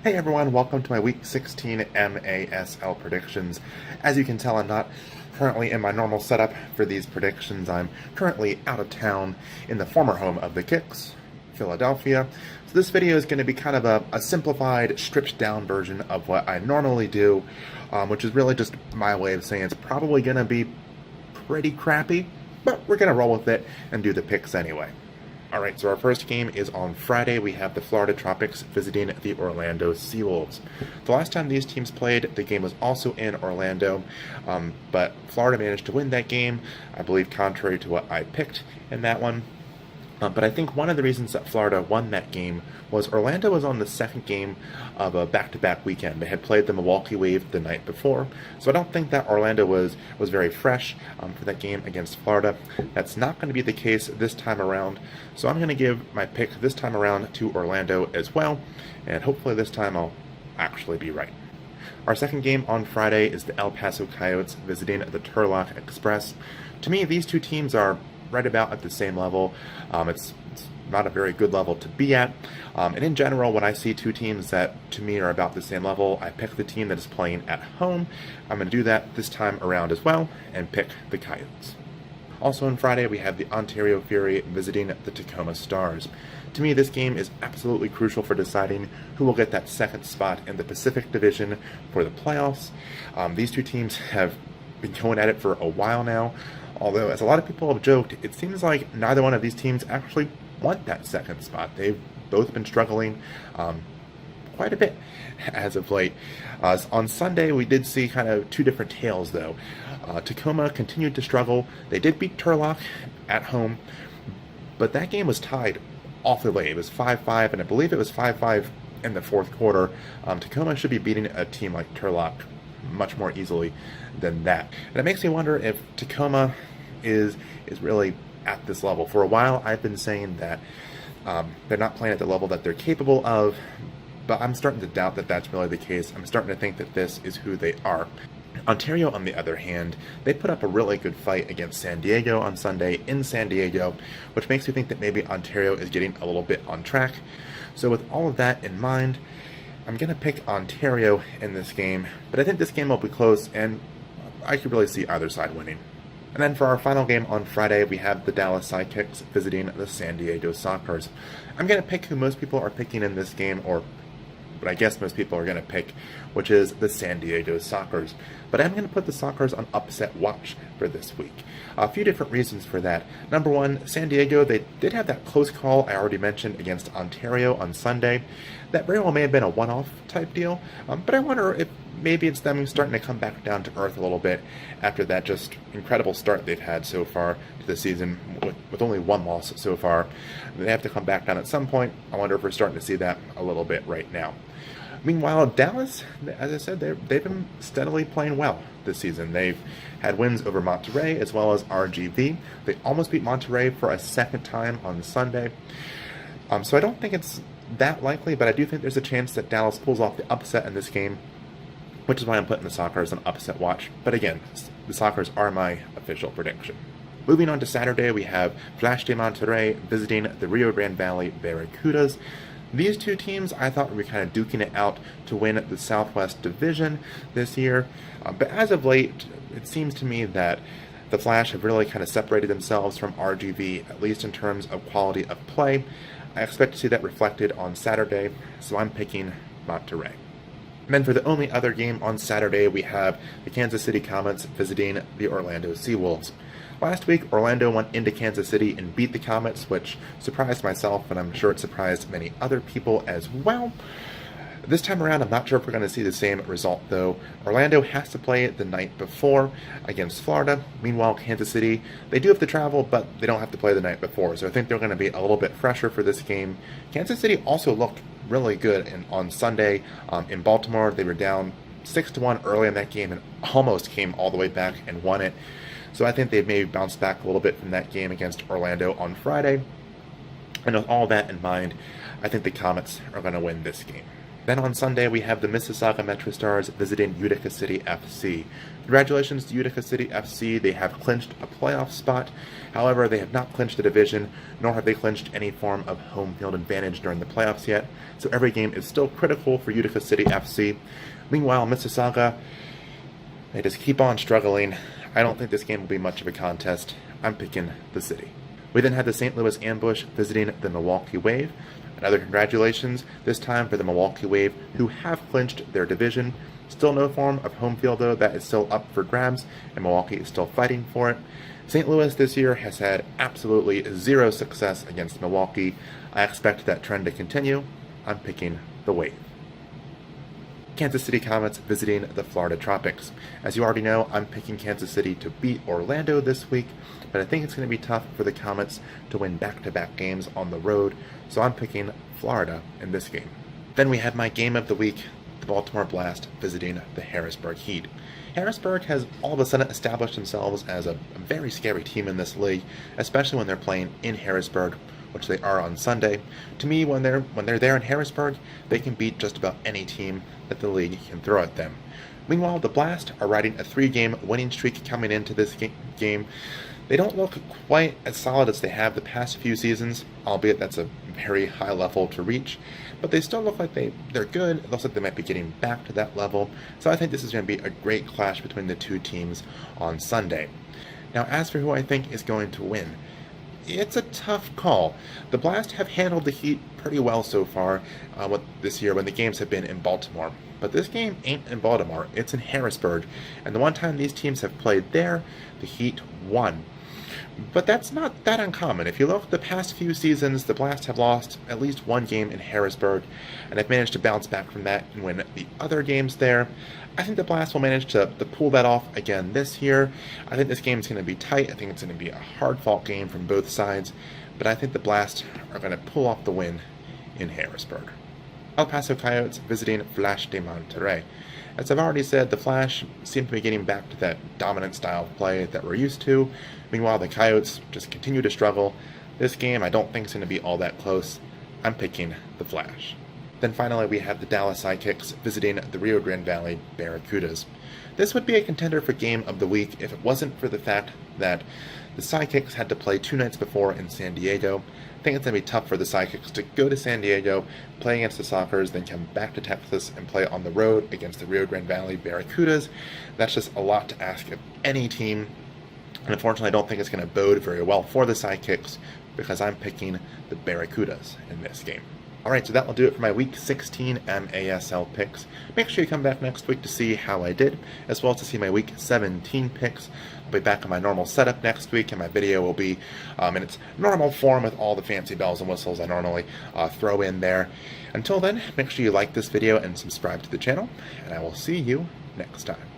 Hey everyone, welcome to my Week 16 MASL predictions. As you can tell, I'm not currently in my normal setup for these predictions. I'm currently out of town in the former home of the Kicks, Philadelphia. So this video is going to be kind of a simplified, stripped down version of what I normally do, which is really just my way of saying it's probably going to be pretty crappy, but we're going to roll with it and do the picks anyway. Alright, so our first game is on Friday. We have the Florida Tropics visiting the Orlando SeaWolves. The last time these teams played, the game was also in Orlando, but Florida managed to win that game, I believe contrary to what I picked in that one. But I think one of the reasons that Florida won that game was Orlando was on the second game of a back-to-back weekend. They had played the Milwaukee Wave the night before, so I don't think that Orlando was very fresh for that game against Florida. That's not going to be the case this time around, so I'm going to give my pick this time around to Orlando as well, and hopefully this time I'll actually be right. Our second game on Friday is the El Paso Coyotes visiting the Turlock Express. To me, these two teams are right about at the same level. It's not a very good level to be at. And in general, when I see two teams that to me are about the same level, I pick the team that is playing at home. I'm going to do that this time around as well and pick the Coyotes. Also on Friday, we have the Ontario Fury visiting the Tacoma Stars. To me, this game is absolutely crucial for deciding who will get that second spot in the Pacific Division for the playoffs. These two teams have been going at it for a while now. Although, as a lot of people have joked, it seems like neither one of these teams actually want that second spot. They've both been struggling quite a bit as of late. On Sunday, we did see kind of two different tales, though. Tacoma continued to struggle. They did beat Turlock at home, but that game was tied awfully late. It was 5-5, and I believe it was 5-5 in the fourth quarter. Tacoma should be beating a team like Turlock much more easily than that. And it makes me wonder if Tacoma is really at this level. For a while, I've been saying that they're not playing at the level that they're capable of, but I'm starting to doubt that that's really the case. I'm starting to think that this is who they are. Ontario, on the other hand, they put up a really good fight against San Diego on Sunday in San Diego, which makes me think that maybe Ontario is getting a little bit on track. So with all of that in mind, I'm going to pick Ontario in this game, but I think this game will be close, and I could really see either side winning. And then for our final game on Friday, we have the Dallas Sidekicks visiting the San Diego Sockers. I'm going to pick who most people are picking in this game, or what I guess most people are going to pick, which is the San Diego Sockers. But I'm going to put the Sockers on upset watch for this week. A few different reasons for that. Number one, San Diego, they did have that close call I already mentioned against Ontario on Sunday. That very well may have been a one-off type deal, but I wonder if maybe it's them starting to come back down to earth a little bit after that just incredible start they've had so far to the season with only one loss so far. They have to come back down at some point. I wonder if we're starting to see that a little bit right now. Meanwhile, Dallas, as I said, they've been steadily playing well this season. They've had wins over Monterrey as well as RGV. They almost beat Monterrey for a second time on Sunday. So I don't think it's that likely, but I do think there's a chance that Dallas pulls off the upset in this game, which is why I'm putting the Sockers on upset watch. But again, the Sockers are my official prediction. Moving on to Saturday, we have Flash de Monterrey visiting the Rio Grande Valley Barracudas. These two teams I thought were kind of duking it out to win the Southwest Division this year, but as of late, it seems to me that the Flash have really kind of separated themselves from RGV, at least in terms of quality of play. I expect to see that reflected on Saturday, so I'm picking Monterrey. And then for the only other game on Saturday, we have the Kansas City Comets visiting the Orlando SeaWolves. Last week, Orlando went into Kansas City and beat the Comets, which surprised myself, and I'm sure it surprised many other people as well. This time around, I'm not sure if we're going to see the same result, though. Orlando has to play the night before against Florida. Meanwhile, Kansas City, they do have to travel, but they don't have to play the night before, so I think they're going to be a little bit fresher for this game. Kansas City also looked really good on Sunday in Baltimore. They were down 6-1 early in that game and almost came all the way back and won it. So I think they've maybe bounced back a little bit from that game against Orlando on Friday. And with all that in mind, I think the Comets are going to win this game. Then on Sunday, we have the Mississauga MetroStars visiting Utica City FC. Congratulations to Utica City FC. They have clinched a playoff spot. However, they have not clinched the division, nor have they clinched any form of home field advantage during the playoffs yet. So every game is still critical for Utica City FC. Meanwhile, Mississauga, they just keep on struggling. I don't think this game will be much of a contest. I'm picking the city. We then had the St. Louis Ambush visiting the Milwaukee Wave. Another congratulations, this time for the Milwaukee Wave, who have clinched their division. Still no form of home field, though. That is still up for grabs, and Milwaukee is still fighting for it. St. Louis this year has had absolutely zero success against Milwaukee. I expect that trend to continue. I'm picking the Wave. Kansas City Comets visiting the Florida Tropics. As you already know, I'm picking Kansas City to beat Orlando this week, but I think it's going to be tough for the Comets to win back-to-back games on the road, so I'm picking Florida in this game. Then we have my game of the week, the Baltimore Blast visiting the Harrisburg Heat. Harrisburg has all of a sudden established themselves as a very scary team in this league, especially when they're playing in Harrisburg, which they are on Sunday. To me, when they're there in Harrisburg, they can beat just about any team that the league can throw at them. Meanwhile, the Blast are riding a 3-game winning streak coming into this game. They don't look quite as solid as they have the past few seasons, albeit that's a very high level to reach, but they still look like they're good. It looks like they might be getting back to that level, so I think this is going to be a great clash between the two teams on Sunday. Now, as for who I think is going to win, it's a tough call. The Blast have handled the Heat pretty well so far this year when the games have been in Baltimore. But this game ain't in Baltimore, it's in Harrisburg. And the one time these teams have played there, the Heat won. But that's not that uncommon. If you look at the past few seasons, the Blast have lost at least one game in Harrisburg, and have managed to bounce back from that and win the other games there. I think the Blast will manage to pull that off again this year. I think this game is going to be tight. I think it's going to be a hard-fought game from both sides, but I think the Blast are going to pull off the win in Harrisburg. El Paso Coyotes visiting Flash de Monterrey. As I've already said, the Flash seem to be getting back to that dominant style of play that we're used to. Meanwhile, the Coyotes just continue to struggle. This game I don't think is going to be all that close. I'm picking the Flash. Then finally, we have the Dallas Sidekicks visiting the Rio Grande Valley Barracudas. This would be a contender for Game of the Week if it wasn't for the fact that the Sidekicks had to play 2 nights before in San Diego. I think it's going to be tough for the Sidekicks to go to San Diego, play against the Sockers, then come back to Texas and play on the road against the Rio Grande Valley Barracudas. That's just a lot to ask of any team. And unfortunately, I don't think it's going to bode very well for the Sidekicks because I'm picking the Barracudas in this game. Alright, so that will do it for my Week 16 MASL picks. Make sure you come back next week to see how I did, as well as to see my Week 17 picks. I'll be back on my normal setup next week, and my video will be in its normal form with all the fancy bells and whistles I normally throw in there. Until then, make sure you like this video and subscribe to the channel, and I will see you next time.